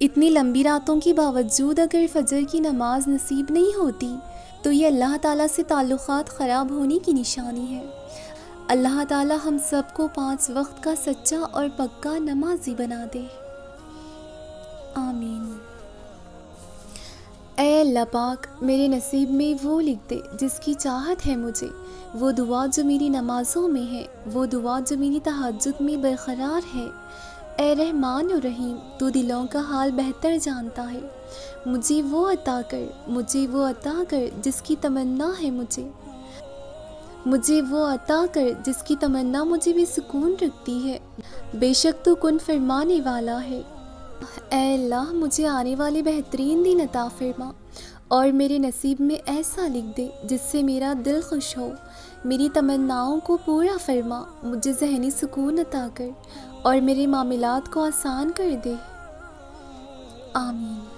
اتنی لمبی راتوں کے باوجود اگر فجر کی نماز نصیب نہیں ہوتی تو یہ اللہ تعالیٰ سے تعلقات خراب ہونے کی نشانی ہے۔ اللہ تعالیٰ ہم سب کو 5 وقت کا سچا اور پکا نمازی بنا دے، آمین۔ اے اللہ پاک، میرے نصیب میں وہ لکھ دے جس کی چاہت ہے مجھے، وہ دعا جو میری نمازوں میں ہے، وہ دعا جو میری تہجد میں برقرار ہے۔ اے رحمان و رحیم، تو دلوں کا حال بہتر جانتا ہے، مجھے وہ عطا کر، مجھے وہ عطا کر جس کی تمنا ہے مجھے وہ عطا کر جس کی تمنا مجھے بھی سکون رکھتی ہے، بے شک تو کن فرمانے والا ہے۔ اے اللہ، مجھے آنے والے بہترین دن عطا فرما اور میرے نصیب میں ایسا لکھ دے جس سے میرا دل خوش ہو، میری تمناؤں کو پورا فرما، مجھے ذہنی سکون عطا کر اور میرے معاملات کو آسان کر دے، آمین۔